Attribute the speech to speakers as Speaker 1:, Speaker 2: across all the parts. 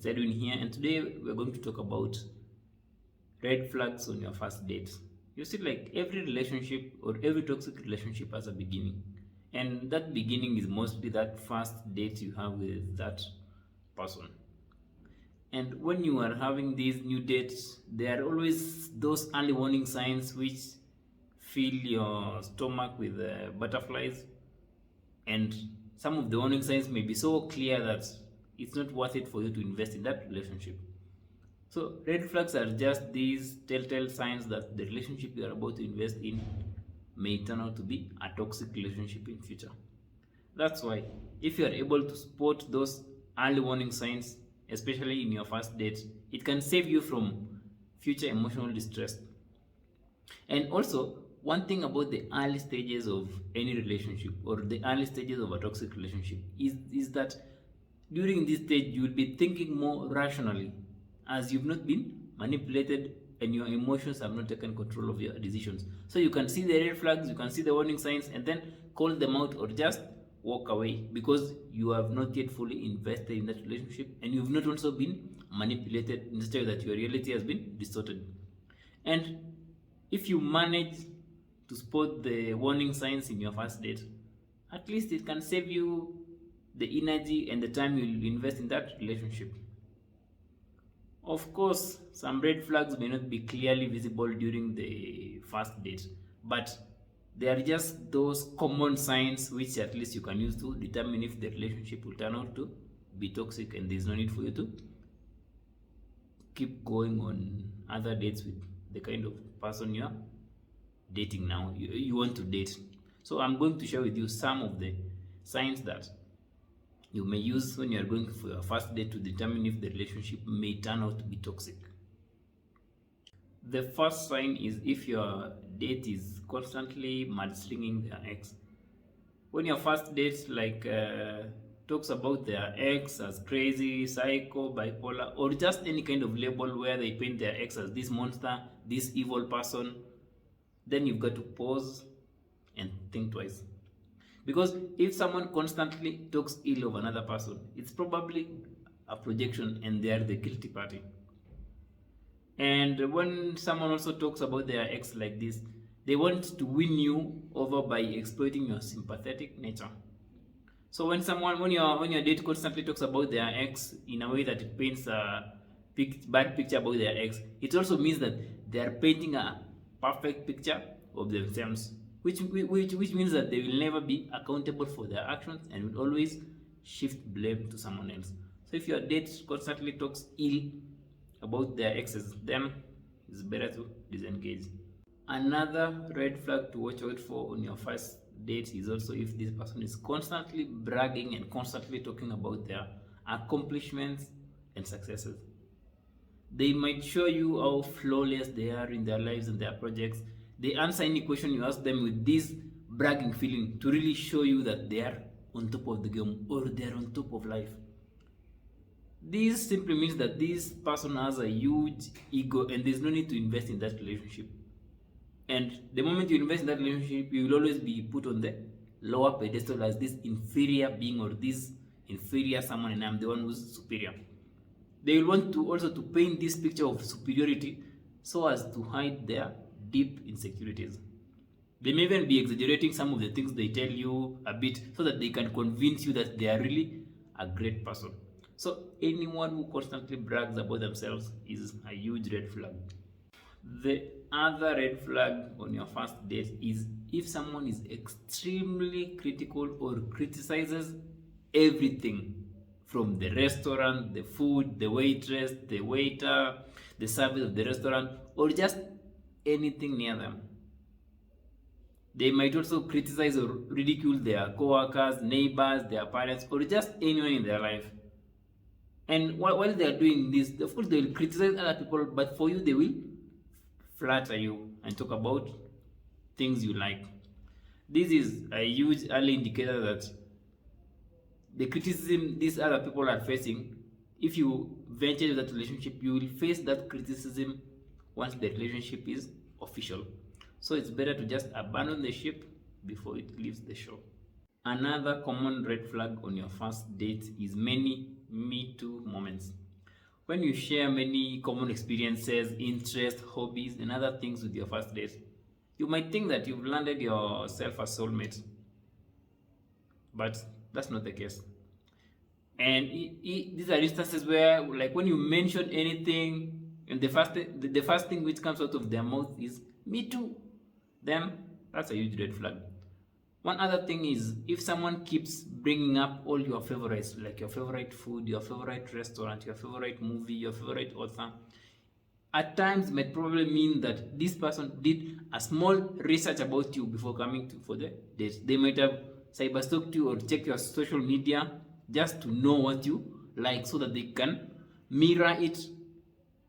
Speaker 1: It's Edwin here, and today we're going to talk about red flags on your first date. You see, like every relationship or every toxic relationship has a beginning, and that beginning is mostly that first date you have with that person. And when you are having these new dates, there are always those early warning signs which fill your stomach with butterflies, and some of the warning signs may be so clear that it's not worth it for you to invest in that relationship. So red flags are just these telltale signs that the relationship you are about to invest in may turn out to be a toxic relationship in future. That's why if you are able to spot those early warning signs, especially in your first date, it can save you from future emotional distress. And also, one thing about the early stages of any relationship or the early stages of a toxic relationship is that during this stage you will be thinking more rationally, as you've not been manipulated and your emotions have not taken control of your decisions. So you can see the red flags, you can see the warning signs, and then call them out or just walk away because you have not yet fully invested in that relationship and you've not also been manipulated in such a way that your reality has been distorted. And if you manage to spot the warning signs in your first date, at least it can save you the energy and the time you'll invest in that relationship. Of course, some red flags may not be clearly visible during the first date, but they are just those common signs which at least you can use to determine if the relationship will turn out to be toxic and there's no need for you to keep going on other dates with the kind of person you're dating now, you want to date. So I'm going to share with you some of the signs that you may use when you are going for your first date to determine if the relationship may turn out to be toxic. The first sign is if your date is constantly mudslinging their ex. When your first date talks about their ex as crazy, psycho, bipolar, or just any kind of label where they paint their ex as this monster, this evil person, then you've got to pause and think twice. Because if someone constantly talks ill of another person, it's probably a projection and they are the guilty party. And when someone also talks about their ex like this, they want to win you over by exploiting your sympathetic nature. So when your date constantly talks about their ex in a way that it paints a bad picture about their ex, it also means that they are painting a perfect picture of themselves, which means that they will never be accountable for their actions and will always shift blame to someone else. So if your date constantly talks ill about their exes, then it's better to disengage. Another red flag to watch out for on your first date is also if this person is constantly bragging and constantly talking about their accomplishments and successes. They might show you how flawless they are in their lives and their projects. They answer any question you ask them with this bragging feeling to really show you that they are on top of the game or they are on top of life. This simply means that this person has a huge ego and there's no need to invest in that relationship. And the moment you invest in that relationship, you will always be put on the lower pedestal as this inferior being or this inferior someone, and I'm the one who's superior. They will want to also to paint this picture of superiority so as to hide their deep insecurities. They may even be exaggerating some of the things they tell you a bit so that they can convince you that they are really a great person. So anyone who constantly brags about themselves is a huge red flag. The other red flag on your first date is if someone is extremely critical or criticizes everything from the restaurant, the food, the waitress, the waiter, the service of the restaurant, or just anything near them. They might also criticize or ridicule their co-workers, neighbors, their parents, or just anyone in their life. And while they are doing this, of course, they will criticize other people, but for you, they will flatter you and talk about things you like. This is a huge early indicator that the criticism these other people are facing, if you venture into that relationship, you will face that criticism once the relationship is official. So it's better to just abandon the ship before it leaves the shore. Another common red flag on your first date is many Me Too moments. When you share many common experiences, interests, hobbies, and other things with your first date, you might think that you've landed yourself a soulmate, but that's not the case. And these are instances where, like, when you mention anything, and the first thing which comes out of their mouth is "me too," then that's a huge red flag. One other thing is, if someone keeps bringing up all your favorites, like your favorite food, your favorite restaurant, your favorite movie, your favorite author, at times might probably mean that this person did a small research about you before coming for the date. They might have cyberstalked you or checked your social media just to know what you like, so that they can mirror it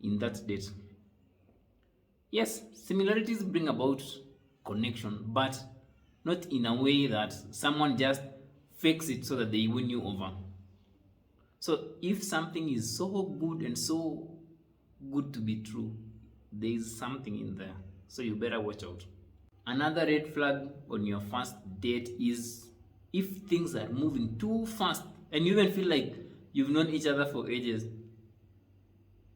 Speaker 1: in that date. Yes, similarities bring about connection, but not in a way that someone just fakes it so that they win you over. So if something is so good and so good to be true, there is something in there. So you better watch out. Another red flag on your first date is if things are moving too fast and you even feel like you've known each other for ages.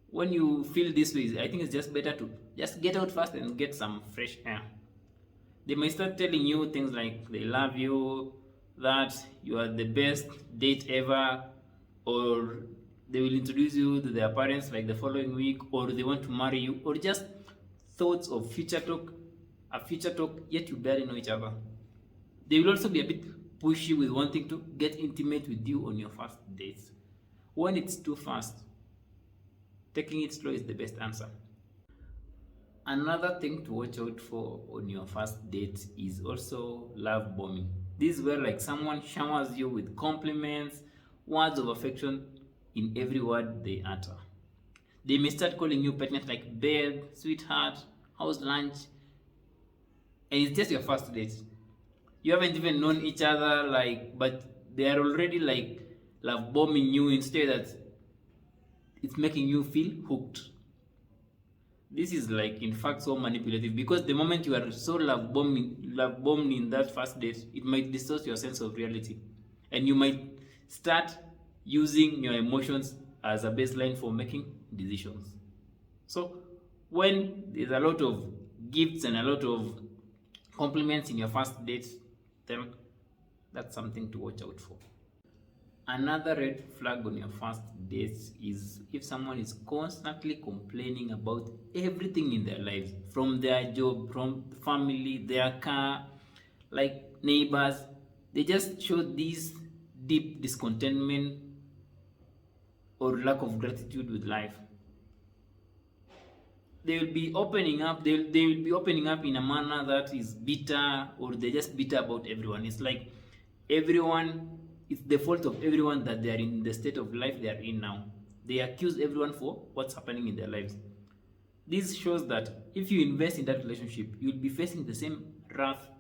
Speaker 1: When you feel this way, I think it's just better to just get out fast and get some fresh air. They might start telling you things like they love you, that you are the best date ever, or they will introduce you to their parents like the following week, or they want to marry you, or just thoughts of future talk, yet you barely know each other. They will also be a bit pushy with wanting to get intimate with you on your first dates. When it's too fast, taking it slow is the best answer. Another thing to watch out for on your first date is also love bombing. This is where, like, someone showers you with compliments, words of affection in every word they utter. They may start calling you pet names like babe, sweetheart, how's lunch, and it's just your first date. You haven't even known each other, like, but they are already like love bombing you instead that it's making you feel hooked. This is, like, in fact so manipulative, because the moment you are so love bombed in that first date, it might distort your sense of reality, and you might start using your emotions as a baseline for making decisions. So when there's a lot of gifts and a lot of compliments in your first date, then that's something to watch out for. Another red flag on your first date is if someone is constantly complaining about everything in their lives, from their job, from family, their car, like neighbors. They just show this deep discontentment or lack of gratitude with life. They will be opening up. They will be opening up in a manner that is bitter, or they're just bitter about everyone. It's like everyone, it's the fault of everyone that they are in the state of life they are in now. They accuse everyone for what's happening in their lives. This shows that if you invest in that relationship, you'll be facing the same wrath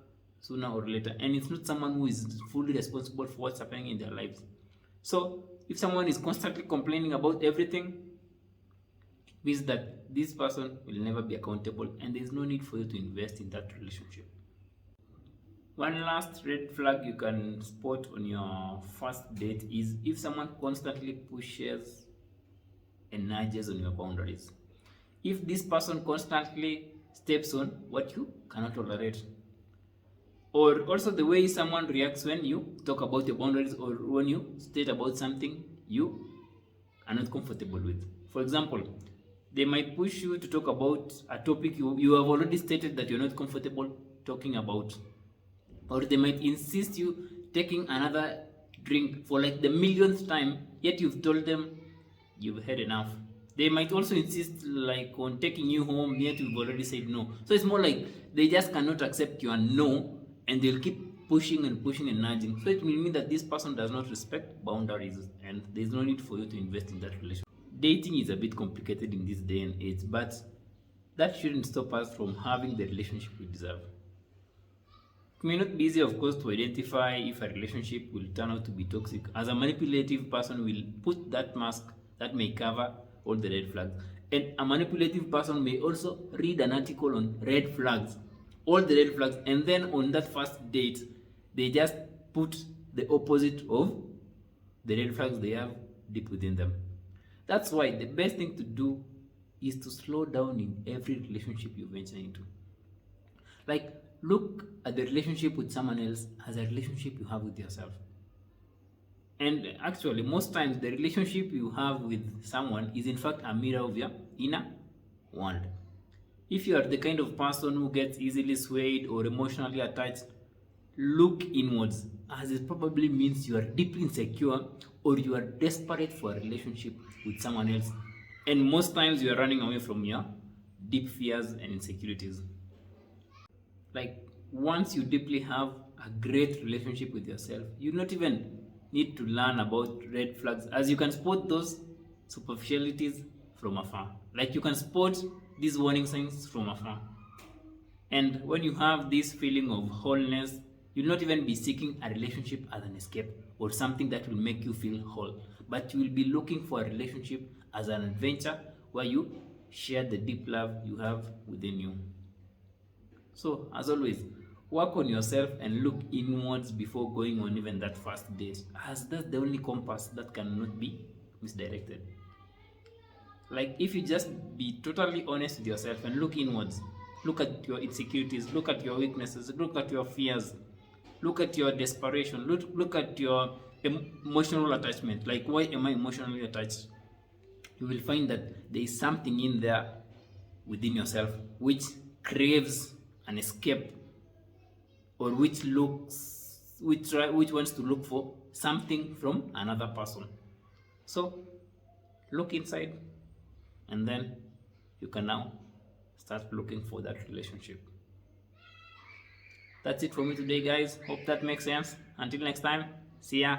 Speaker 1: sooner or later, and it's not someone who is fully responsible for what's happening in their lives. So if someone is constantly complaining about everything, means that this person will never be accountable, and there is no need for you to invest in that relationship. One last red flag you can spot on your first date is if someone constantly pushes and nudges on your boundaries. If this person constantly steps on what you cannot tolerate, or also the way someone reacts when you talk about your boundaries, or when you state about something you are not comfortable with. For example, they might push you to talk about a topic you have already stated that you're not comfortable talking about, or they might insist you taking another drink for like the millionth time, yet you've told them you've had enough. They might also insist like on taking you home, yet you've already said no. So it's more like they just cannot accept your no, and they'll keep pushing and pushing and nudging. So it will mean that this person does not respect boundaries, and there's no need for you to invest in that relationship. Dating is a bit complicated in this day and age, but that shouldn't stop us from having the relationship we deserve. It may not be easy, of course, to identify if a relationship will turn out to be toxic, as a manipulative person will put that mask that may cover all the red flags. And a manipulative person may also read an article on red flags, all the red flags, and then on that first date, they just put the opposite of the red flags they have deep within them. That's why the best thing to do is to slow down in every relationship you venture into. Like, look at the relationship with someone else as a relationship you have with yourself. And actually, most times, the relationship you have with someone is in fact a mirror of your inner world. If you are the kind of person who gets easily swayed or emotionally attached, look inwards, as it probably means you are deeply insecure or you are desperate for a relationship with someone else. And most times, you are running away from your deep fears and insecurities. Like, once you deeply have a great relationship with yourself, you not even need to learn about red flags, as you can spot those superficialities from afar. Like, you can spot these warning signs from afar. And when you have this feeling of wholeness, you'll not even be seeking a relationship as an escape or something that will make you feel whole, but you will be looking for a relationship as an adventure where you share the deep love you have within you. So, as always, work on yourself and look inwards before going on even that first date, as that's the only compass that cannot be misdirected. Like, if you just be totally honest with yourself and look inwards, look at your insecurities, look at your weaknesses, look at your fears, look at your desperation, look at your emotional attachment. Like, why am I emotionally attached? You will find that there is something in there within yourself which craves an escape, or which wants to look for something from another person. So look inside, and then you can now start looking for that relationship. That's it for me today, guys. Hope that makes sense. Until next time, see ya.